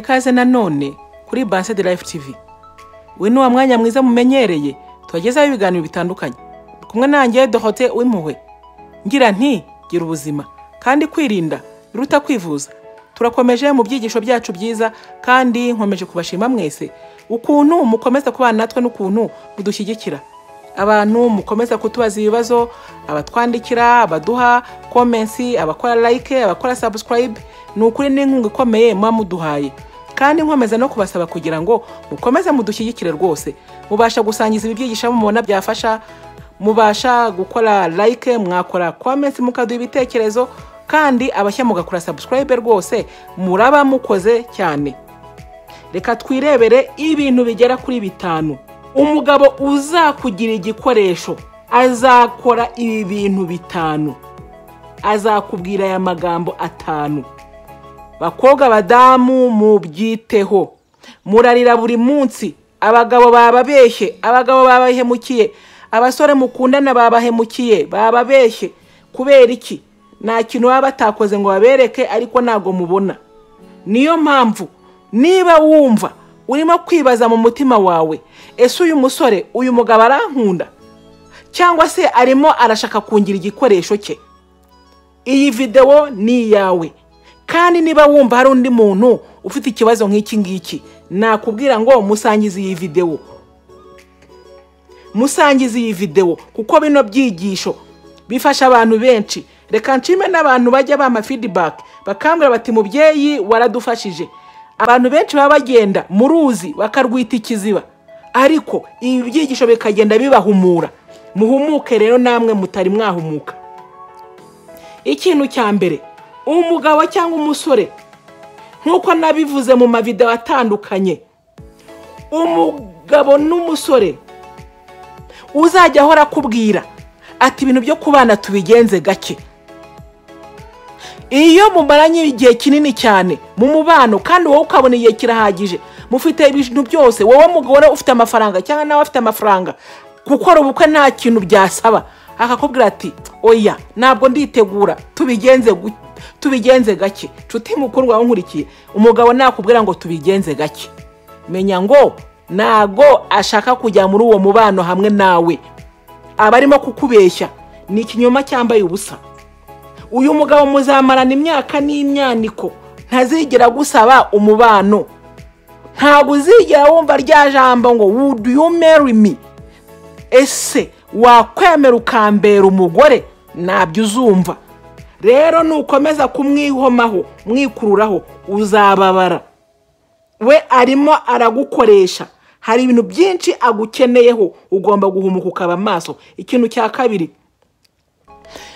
tubahaye ikaze nanone kuri Base de Life TV. We ni wa mwanya mwiza mumenyereye tugezaho ibiganiro bitandukanye. Kumwe nanjye Dorothée Uwimpuhwe. Ngira nti gira ubuzima kandi kwirinda biruta kwivuza. Turakomeje mu byigisho byacu byiza kandi nkomeje kubashima mwese ukuntu mukomeza kubana natwe n'ukuntu mudushyigikira. Abantu mukomeza kutubaza ibibazo, abatwandikira, abaduha comments, abakora like, abakora subscribe, nukuri n'inkunga ikomeye muduhaye. Kandi nkomeza no kubasaba kugira ngo mukomeze mudushyigikire rwose. Mubasha gusangiza ibibyigisha mubona byafasha, mubasha gukora like, mwakora comments, mukaduha ibitekerezo, kandi abashya mugakora subscribe rwose muraba mukoze cyane. Reka twirebere ibintu bigera kuri 5. Umugabo uzakugira igikoresho azakora ibi bintu 5. Azakubwira aya magambo 5. Bakobwa badamu mubyiteho. Murarira buri munsi, abagabo bababeshye, abagabo babahemukiye, abasore mukundana babahemukiye, bababeshye. Kubera iki? Nta kintu baba batakoze ngo babereke ariko nago mubona. Niyo mpamvu niba wumva urimo kwibaza mu mutima wawe, ese uyu musore, uyu mugabo arankunda cyangwa se arimo arashaka kungira igikoresho cye, iyi video ni yawe. Kandi niba wumva hari undi muntu ufite ikibazo nk'iki ngiki, nakubwira ngo musangize iyi video. Musangize iyi video kuko bino byigisho bifasha abantu benshi. Reka nshime n'abantu bajya bama feedback bakambwira bati mubyeyi waradufashije. Abantu benshi baba bagenda muruzi bakarwita ikiziba, ariko ibi byigisho bikagenda bibahumura. Muhumuke rero namwe mutari mwahumuka. Ikintu cya mbere, umugabo cyangwa umusore, nkuko nabivuze mu mavideo atandukanye, umugabo n'umusore uzajya ahora kubwira ati ibintu byo kubana tubigenze gake. Iyo mumaranye igihe kinini cyane mu mubano kandi wowe ukabona igihe kirahagije, mufite ibintu byose, wowe mugore ufite amafaranga cyangwa nawe afite amafaranga, gukora ubukwe nta kintu byasaba, akakubwira ati oya ntabwo nditegura, tubigenze gake. Nshuti mukuru wawe nkurikiye, umugabo nakubwira ngo tubigenze gake, menya ngo nago ashaka kujya muri uwo mubano hamwe nawe, abarimo kukubeshya. Ni ikinyoma cyambaye ubusa. Uyu mugabo muzamarana imyaka n'imyaniko, ntazigera gusaba umubano. Ntabwo uzigera wumva rya jambo ngo would you marry me. Ese wakwemera ukambera umugore? Nabyo uzumva. Rero nukomeza kumwihomaho, mwikururaho, uzababara. We arimo aragukoresha, hari ibintu byinshi agukeneyeho, ugomba guhumuka ukaba maso. Ikintu cya kabiri,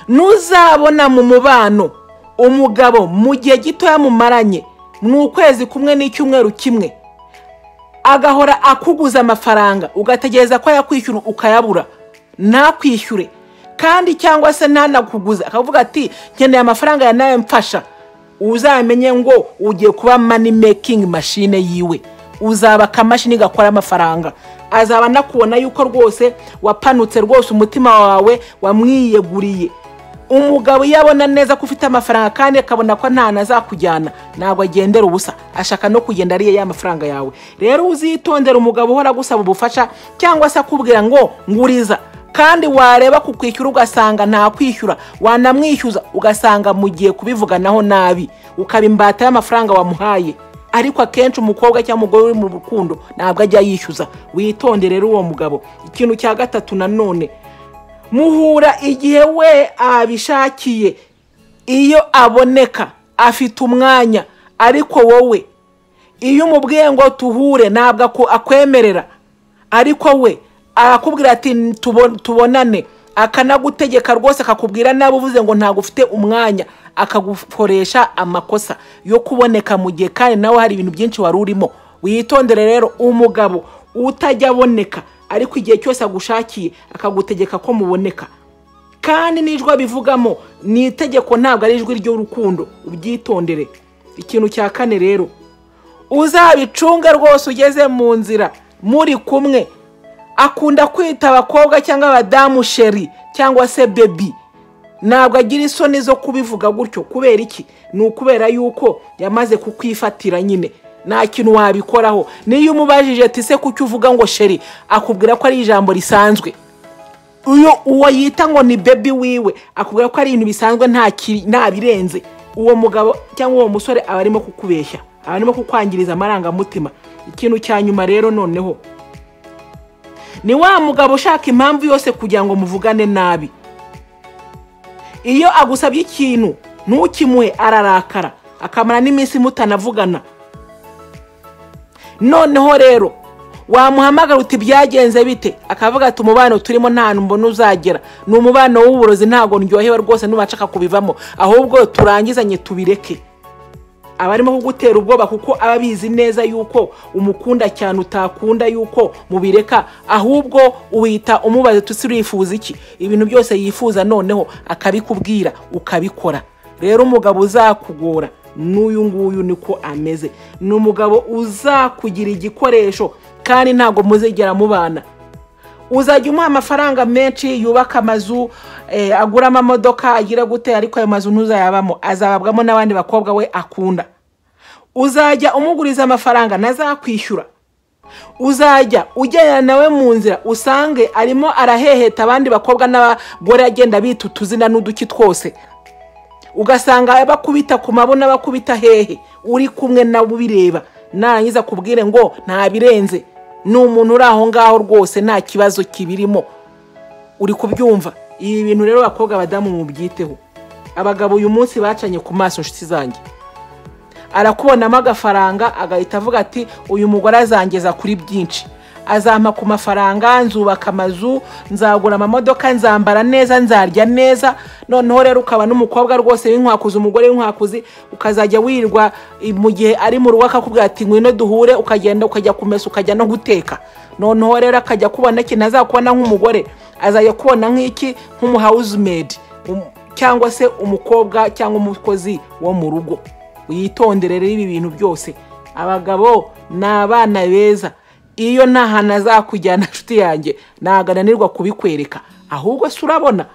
nuzabona mu mubano umugabo mu gihe gito yamumaranye, mu kwezi kumwe n'icyumweru kimwe, agahora akuguza amafaranga, ugategereza ko yakwishyura ukayabura, ntakwishyure. Kandi cyangwa se ntanakuguza, akavuga ati nkeneye amafaranga ya nawe mfasha, uzamenye ngo ugiye kuba money making machine yiwe. Uzaba kamashini gakora amafaranga. Azaba nakubona yuko rwose wapanutse, rwose umutima wawe wamwiyeguriye. Umugabo yabona neza ko ufite amafaranga kandi akabona ko nta nazakujyana, ntabwo agendera ubusa, ashaka no kugenda ariye ya mafaranga yawe. Rero uzitondera umugabo uhora gusaba ubufasha cyangwa se akubwira ngo nguriza, kandi wareba kukwishyura ugasanga nta kwishyura, wanamwishyuza ugasanga mugiye kubivuganaho nabi, ukabimbata y'amafaranga wamuhaye. Ariko akenshi umukobwa cyangwa umugore uri mu rukundo ntabwo ajya yishyuza. Witondere rero uwo mugabo. Ikintu cya gatatu nanone, muhura igihe we abishakiye, iyo aboneka afite umwanya, ariko wowe iyo umubwiye ngo tuhure ntabwo akwemerera, ariko we arakubwira ati tubonane, akanagutegeka rwose, akakubwira nabi uvuze ngo ntabwo ufite umwanya, akagukoresha amakosa yo kuboneka mu gihe kandi nawe hari ibintu byinshi wari urimo. Witondere rero umugabo utajya aboneka, ariko igihe cyose agushakiye akagutegeka ko muboneka, kandi nijwe bivugamo ni itegeko, ntabwo ari ijwi ry'urukundo. Ubyitondere. Ikintu cya kane rero, uzabicunga rwose ugeze mu nzira muri kumwe, akunda kwita abakobwa cyangwa abadamu sheri cyangwa se baby. Ntabwo agira isoni zo kubivuga gutyo. Kubera iki? Ni ukubera yuko yamaze kukwifatira nyine. nta kintu wabikoraho. Niyo umubajije ati se kuki uvuga ngo sheri, akubwira ko ari ijambo risanzwe. Uwo yita ngo ni baby wiwe akubwira ko ari ibintu bisanzwe nta birenze. Uwo mugabo cyangwa uwo musore aba arimo kukubeshya, aba arimo kukwangiriza amarangamutima. Ikintu cya nyuma rero noneho ni wa mugabo ushaka impamvu yose kugira ngo muvugane nabi. Iyo agusabye ikintu ntukimuhe ararakara, akamara n'iminsi mutanavugana. Noneho rero wamuhamagara uti byagenze bite, akavuga ati umubano turimo nta hantu mbona uzagera, ni umubano w'uburozi, ntago ndyohewe rwose nubashaka kubivamo, ahubwo turangizanye tubireke. Abarimo kugutera ubwoba kuko ababizi neza yuko umukunda cyane, utakunda yuko mubireka, ahubwo uhita umubaza tusirifuza iki, ibintu byose yifuza noneho akabikubwira ukabikora. Rero umugabo uzakugora n'uyu nguyu niko ameze, ni umugabo uzakugira igikoresho kandi ntago muzigera mubana. Uzajya umuha amafaranga menshi, yubaka amazu, agura amamodoka, agira gute, ariko ayo mazu ntuzayabamo, azababwamo n'abandi bakobwa we akunda. Uzajya umuguriza amafaranga nazakwishyura. Uzajya ujyana nawe mu nzira usange arimo araheheta abandi bakobwa n'abagore, agenda bita utuzina n'uduki twose, ugasanga bakubita ku mabona, bakubita hehe, uri kumwe nabo ubireba. Narangiza kubwire ngo nta birenze, ni umuntu uri aho ngaho rwose nta kibazo kibirimo. Uri kubyumva? Ibi bintu rero bakobwa badamu mubyiteho. Abagabo uyu munsi bacanye ku maso nshuti zanjye. Arakubonamo agafaranga agahita avuga ati uyu mugore azangeza kuri byinshi, azampa ku mafaranga, nzubaka amazu, nzagura amamodoka, nzambara neza, nzarya neza. Noneho rero ukaba n'umukobwa rwose w'inkwakuzi, umugore w'inkwakuzi, ukazajya wirwa mu gihe ari mu rugo akakubwira ati ngwino duhure, ukagenda ukajya kumesa, ukajya no guteka. Noneho rero akajya kubona iki, ntazakubona nk'umugore, azajya kubona nk'iki, nk'umu housemaid cyangwa se umukobwa cyangwa umukozi wo mu rugo. Uyitondere rero ibi bintu byose. Abagabo n'abana beza, iyo nta hantu azakujyana nshuti yanjye nagananirwa kubikwereka, ahubwo se urabona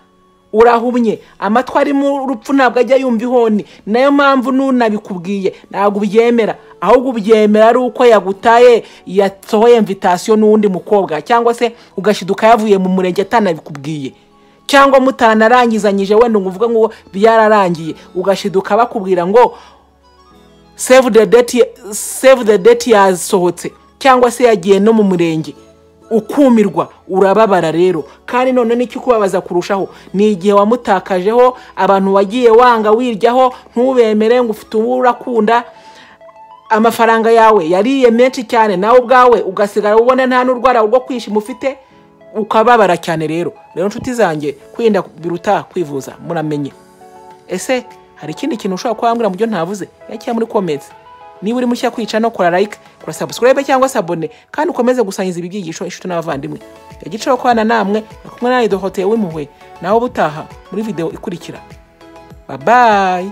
urahumye, amatwi ari mu rupfu ntabwo ajya yumva ihoni. Nayo mpamvu nunabikubwiye ntabwo ubyemera, ahubwo ubyemera ari uko yagutaye, yasohoye invitation n'undi mukobwa, cyangwa se ugashiduka yavuye mu murenge atanabikubwiye, cyangwa mutanarangizanyije wenda nguvuga ngo byararangiye, ugashiduka bakubwira ngo save the date yasohotse, cyangwa se yagiye no mu murenge, ukumirwa, urababara rero. Kandi none n'iki kubabaza kurushaho ni igihe wamutakajeho, abantu wagiye wanga wiryaho, ntubemere ngo ufite uwo urakunda, amafaranga yawe yariye menshi cyane, nawe ubwawe ugasigara ubona nta n'urwara rwo kwishima ufite, ukababara cyane. Rero nshuti zanjye, kwirinda biruta kwivuza, muramenye. Ese hari ikindi kintu ushobora kwambura mu byo ntavuze? Yakiye muri comments. Niba uri mushya kwica no kora like, kora subscribe cyangwa abone, kandi ukomeze gusangiza ibi byigisho inshuti n'abavandimwe. Yagiceho kwana namwe, kumwe na Dorothée w'impuhwe, naho butaha muri video ikurikira. Bye bye.